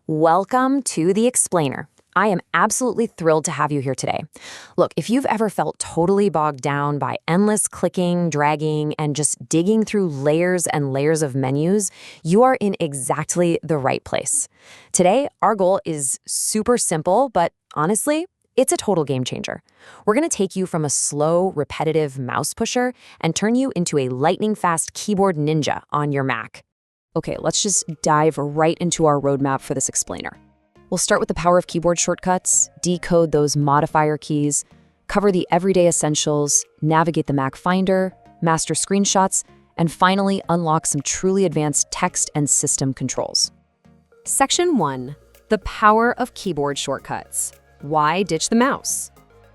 Welcome to The Explainer. I am absolutely thrilled to have you here today. Look, if you've ever felt totally bogged down by endless clicking, dragging, and just digging through layers and layers of menus, you are in exactly the right place. Today, our goal is super simple, but honestly, it's a total game changer. We're going to take you from a slow, repetitive mouse pusher and turn you into a lightning-fast keyboard ninja on your Mac. Okay, let's just dive right into our roadmap for this explainer. We'll start with the power of keyboard shortcuts, decode those modifier keys, cover the everyday essentials, navigate the Mac Finder, master screenshots, and finally unlock some truly advanced text and system controls. Section 1. The power of keyboard shortcuts. Why ditch the mouse?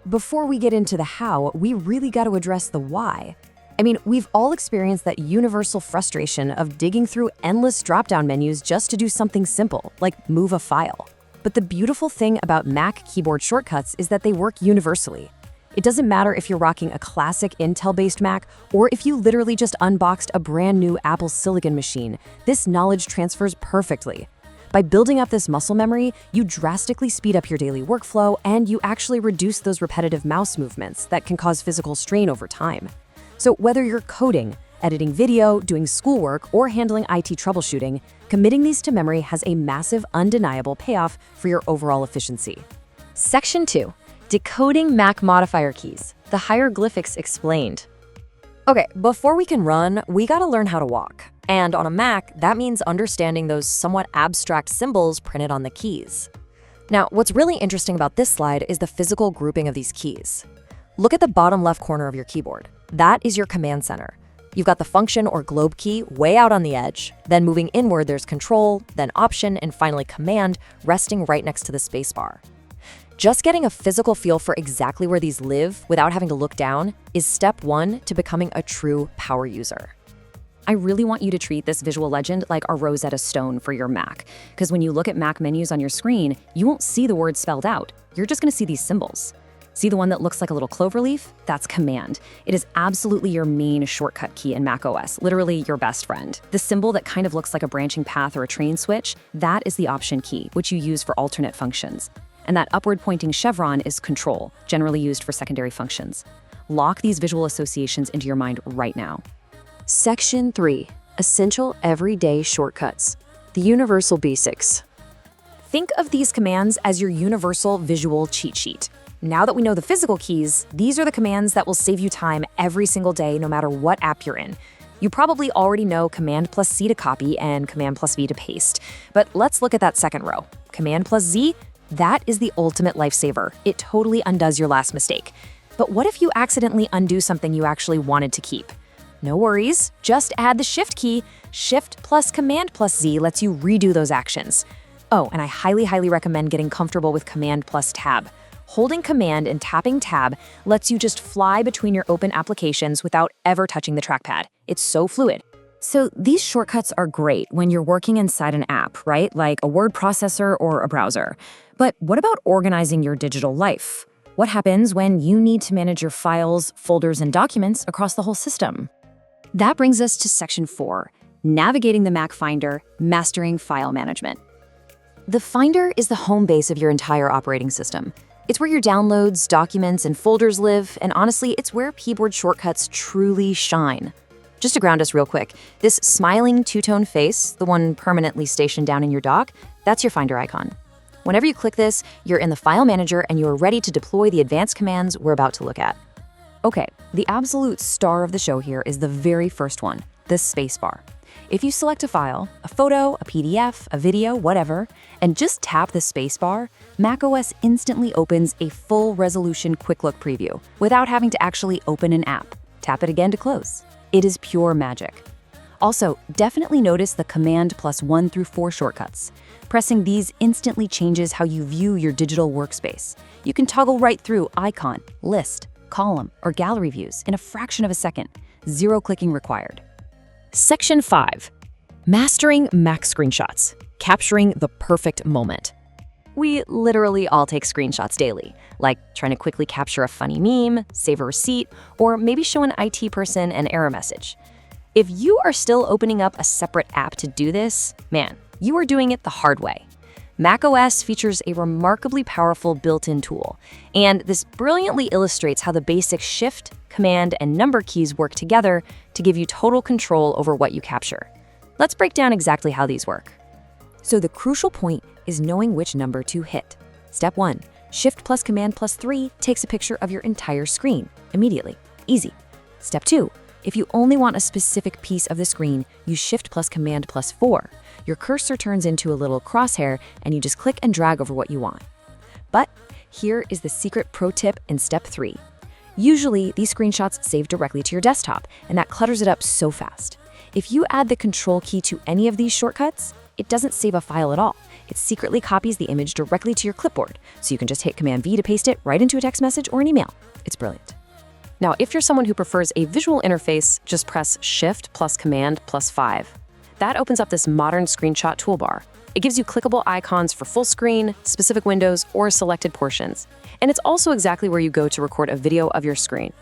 Before we get into the how, we really got to address the why. I mean, we've all experienced that universal frustration of digging through endless drop-down menus just to do something simple, like move a file. But the beautiful thing about Mac keyboard shortcuts is that they work universally. It doesn't matter if you're rocking a classic Intel-based Mac or if you literally just unboxed a brand new Apple Silicon machine, this knowledge transfers perfectly. By building up this muscle memory, you drastically speed up your daily workflow and you actually reduce those repetitive mouse movements that can cause physical strain over time. So whether you're coding, editing video, doing schoolwork, or handling IT troubleshooting, committing these to memory has a massive, undeniable payoff for your overall efficiency. Section 2. Decoding Mac modifier keys. The hieroglyphics explained. Okay, before we can run, we gotta learn how to walk. And on a Mac, that means understanding those somewhat abstract symbols printed on the keys. Now, what's really interesting about this slide is the physical grouping of these keys. Look at the bottom left corner of your keyboard. That is your command center. You've got the function or globe key way out on the edge, then moving inward there's control, then option, and finally command resting right next to the spacebar. Just getting a physical feel for exactly where these live without having to look down is step 1 to becoming a true power user. I really want you to treat this visual legend like a Rosetta Stone for your Mac, because when you look at Mac menus on your screen, you won't see the words spelled out. You're just gonna see these symbols. See the one that looks like a little clover leaf? That's Command. It is absolutely your main shortcut key in macOS, literally your best friend. The symbol that kind of looks like a branching path or a train switch, that is the Option key, which you use for alternate functions. And that upward pointing chevron is Control, generally used for secondary functions. Lock these visual associations into your mind right now. Section 3. Essential Everyday Shortcuts. The Universal Basics. Think of these commands as your universal visual cheat sheet. Now that we know the physical keys, these are the commands that will save you time every single day, no matter what app you're in. You probably already know Command+C to copy and Command+V to paste. But let's look at that second row. Command+Z, that is the ultimate lifesaver. It totally undoes your last mistake. But what if you accidentally undo something you actually wanted to keep? No worries, just add the Shift key. Shift plus Command+Z lets you redo those actions. Oh, and I highly recommend getting comfortable with Command+Tab. Holding Command and tapping Tab lets you just fly between your open applications without ever touching the trackpad. It's so fluid. So these shortcuts are great when you're working inside an app, right? Like a word processor or a browser. But what about organizing your digital life? What happens when you need to manage your files, folders, and documents across the whole system? That brings us to Section 4, Navigating the Mac Finder, Mastering File Management. The Finder is the home base of your entire operating system. It's where your downloads, documents, and folders live, and honestly, it's where keyboard shortcuts truly shine. Just to ground us real quick, this smiling two-tone face, the one permanently stationed down in your dock, that's your Finder icon. Whenever you click this, you're in the File Manager and you're ready to deploy the advanced commands we're about to look at. Okay, the absolute star of the show here is the very first one, the spacebar. If you select a file, a photo, a PDF, a video, whatever, and just tap the spacebar, macOS instantly opens a full-resolution quick look preview without having to actually open an app. Tap it again to close. It is pure magic. Also, definitely notice the Command+1 through 4 shortcuts. Pressing these instantly changes how you view your digital workspace. You can toggle right through icon, list, column, or gallery views in a fraction of a second. Zero clicking required. Section 5. Mastering Mac Screenshots. Capturing the perfect moment. We literally all take screenshots daily, like trying to quickly capture a funny meme, save a receipt, or maybe show an IT person an error message. If you are still opening up a separate app to do this, man, you are doing it the hard way. macOS features a remarkably powerful built-in tool, and this brilliantly illustrates how the basic Shift, Command, and Number keys work together to give you total control over what you capture. Let's break down exactly how these work. So the crucial point is knowing which number to hit. Step 1, Shift plus Command plus 3 takes a picture of your entire screen immediately. Easy. Step 2, if you only want a specific piece of the screen, use Shift plus Command plus 4. Your cursor turns into a little crosshair and you just click and drag over what you want. But here is the secret pro tip in Step 3. Usually, these screenshots save directly to your desktop, and that clutters it up so fast. If you add the Control key to any of these shortcuts, it doesn't save a file at all. It secretly copies the image directly to your clipboard, so you can just hit Command-V to paste it right into a text message or an email. It's brilliant. Now, if you're someone who prefers a visual interface, just press Shift plus Command plus 5. That opens up this modern screenshot toolbar. It gives you clickable icons for full screen, specific windows, or selected portions. And it's also exactly where you go to record a video of your screen.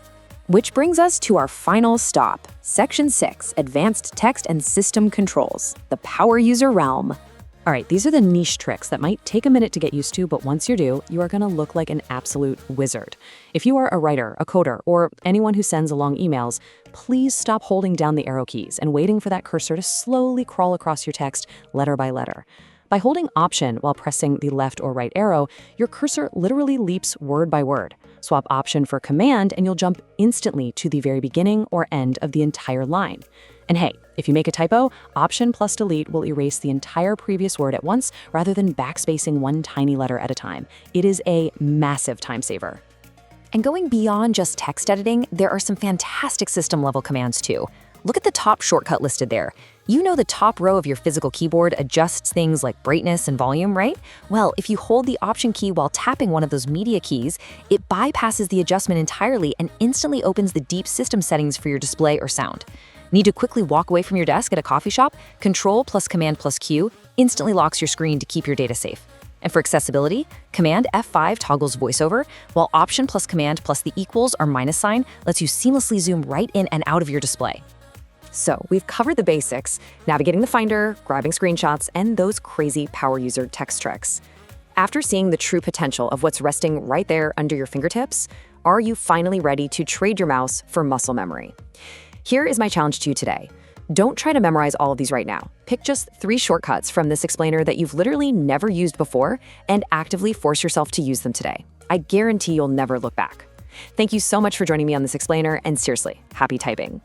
Which brings us to our final stop, Section 6, Advanced Text and System Controls, the Power User Realm. All right, these are the niche tricks that might take a minute to get used to, but once you do, you are going to look like an absolute wizard. If you are a writer, a coder, or anyone who sends long emails, please stop holding down the arrow keys and waiting for that cursor to slowly crawl across your text letter by letter. By holding Option while pressing the left or right arrow, your cursor literally leaps word by word. Swap Option for Command and you'll jump instantly to the very beginning or end of the entire line. And hey, if you make a typo, Option plus Delete will erase the entire previous word at once rather than backspacing one tiny letter at a time. It is a massive time saver. And going beyond just text editing, there are some fantastic system-level commands too. Look at the top shortcut listed there. You know the top row of your physical keyboard adjusts things like brightness and volume, right? Well, if you hold the Option key while tapping one of those media keys, it bypasses the adjustment entirely and instantly opens the deep system settings for your display or sound. Need to quickly walk away from your desk at a coffee shop? Control plus Command plus Q instantly locks your screen to keep your data safe. And for accessibility, Command F5 toggles voiceover, while Option plus Command plus the equals or minus sign lets you seamlessly zoom right in and out of your display. So we've covered the basics, navigating the Finder, grabbing screenshots, and those crazy power user text tricks. After seeing the true potential of what's resting right there under your fingertips, are you finally ready to trade your mouse for muscle memory? Here is my challenge to you today. Don't try to memorize all of these right now. Pick just 3 shortcuts from this explainer that you've literally never used before and actively force yourself to use them today. I guarantee you'll never look back. Thank you so much for joining me on this explainer, and seriously, happy typing.